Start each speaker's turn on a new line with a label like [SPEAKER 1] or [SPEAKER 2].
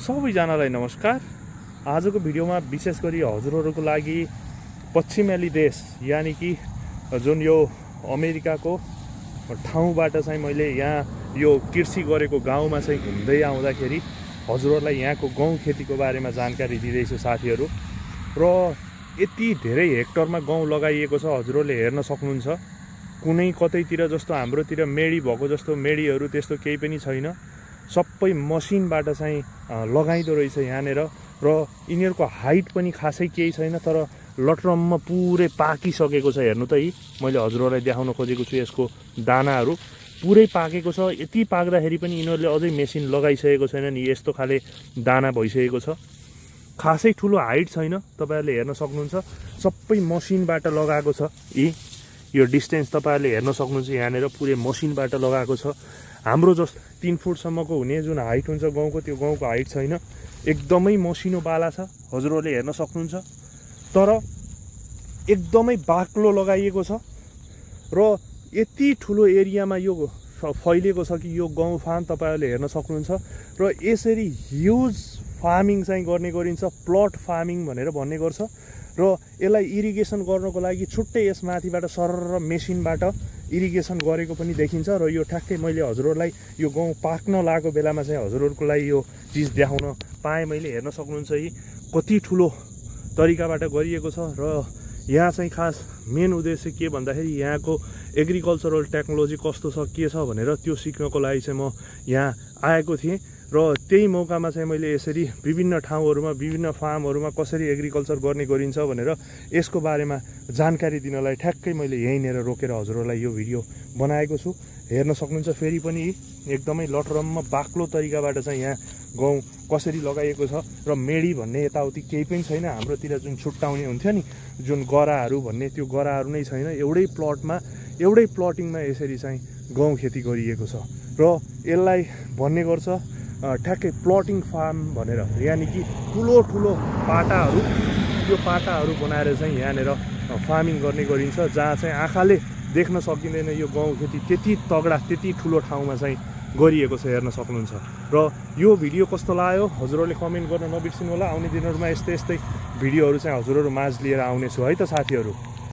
[SPEAKER 1] सबैजनालाई नमस्कार। आजको भिडियोमा विशेष गरी हजुरहरूको लागि पश्चिमेली देश यानी कि जुन यो अमेरिकाको ठाउँबाट चाहिँ मैले यहाँ यो कृषि गरेको गाउँमा चाहिँ घुम्दै आउँदाखेरि हजुरहरूलाई यहाँको गहुँ खेतीको बारेमा जानकारी दिँदैछु साथीहरू। र यति धेरै हेक्टरमा गहुँ लगाइएको छ, हजुरहरूले हेर्न सक्नुहुन्छ। कुनै कतैतिर जस्तो हाम्रोतिर मेडी भएको जस्तो मेडीहरू त्यस्तो केही पनि छैन, सबै मसिनबाट चाहिँ लगाइदो रहेछ यहाँनिर। र यिनीहरूको हाइट पनि खासै केही छैन, तर लटरममा पुरै पाकिसकेको छ। हेर्नु त, यी मैले हजुरहरूलाई देखाउन खोजेको छु, यसको दानाहरू पुरै पाकेको छ। यति पाक्दाखेरि पनि यिनीहरूले अझै मेसिन लगाइसकेको छैनन्, यस्तो खाले दाना भइसकेको छ। खासै ठुलो हाइट छैन, तपाईँहरूले हेर्न सक्नुहुन्छ। सबै मसिनबाट लगाएको छ। यो डिस्टेन्स तपाईँहरूले हेर्न सक्नुहुन्छ, यहाँनिर पुरै मसिनबाट लगाएको छ। हाम्रो जस्तो 3 फुटसम्मको हुने जुन हाइट हुन्छ गहुँको, त्यो गहुँको हाइट छैन। एकदमै मसिनो बाला छ, हजुरहरूले हेर्न सक्नुहुन्छ। तर एकदमै बाक्लो लगाइएको छ र यति ठुलो एरियामा यो फैलिएको छ कि यो गहुँ फार्म तपाईँहरूले हेर्न सक्नुहुन्छ। र यसरी ह्युज फार्मिङ चाहिँ गर्ने गरिन्छ, प्लट फार्मिङ भनेर भन्ने गर्छ। र यसलाई इरिगेसन गर्नको लागि छुट्टै यसमाथिबाट सरर मेसिनबाट इरिगेसन गरेको पनि देखिन्छ। र यो ठ्याक्कै मैले हजुरहरूलाई यो गहुँ पाक्न लागेको बेलामा चाहिँ हजुरहरूको लागि यो चिज देखाउन पाएँ मैले। हेर्न सक्नुहुन्छ यी कति ठुलो तरिकाबाट गरिएको छ। र यहाँ चाहिँ खास मेन उद्देश्य के भन्दाखेरि यहाँको एग्रिकल्चरल टेक्नोलोजी कस्तो छ, के छ भनेर त्यो सिक्नको लागि चाहिँ म यहाँ आएको थिएँ। र त्यही मौकामा चाहिँ मैले यसरी विभिन्न ठाउँहरूमा विभिन्न फार्महरूमा कसरी एग्रिकल्चर गर्ने गरिन्छ भनेर यसको बारेमा जानकारी दिनलाई ठ्याक्कै मैले यहीँनिर रोकेर हजुरहरूलाई यो भिडियो बनाएको छु। हेर्न सक्नुहुन्छ फेरि पनि एकदमै लटरममा बाक्लो तरिकाबाट चाहिँ यहाँ गहुँ कसरी लगाइएको छ। र मेडी भन्ने यताउति केही पनि छैन। हाम्रोतिर जुन छुट्टाउने हुन्थ्यो नि, जुन गराहरू भन्ने, त्यो गराहरू नै छैन। एउटै प्लटमा एउटै प्लटिङमा यसरी चाहिँ गहुँ खेती गरिएको छ। र यसलाई भन्ने गर्छ ठ्याक्कै प्लटिङ फार्म भनेर, यानि कि ठुलो ठुलो पाटाहरू, त्यो पाटाहरू बनाएर चाहिँ यहाँनिर फार्मिङ गर्ने गरिन्छ, जहाँ चाहिँ आँखाले देख्न सकिँदैन यो गहुँ खेती त्यति तगडा त्यति ठुलो ठाउँमा चाहिँ गरिएको छ। हेर्न सक्नुहुन्छ। र यो भिडियो कस्तो लाग्यो हजुरहरूले कमेन्ट गर्न नबिर्सिनु होला। आउने दिनहरूमा यस्तै भिडियोहरू चाहिँ हजुरहरू माझ लिएर आउनेछु है त साथीहरू।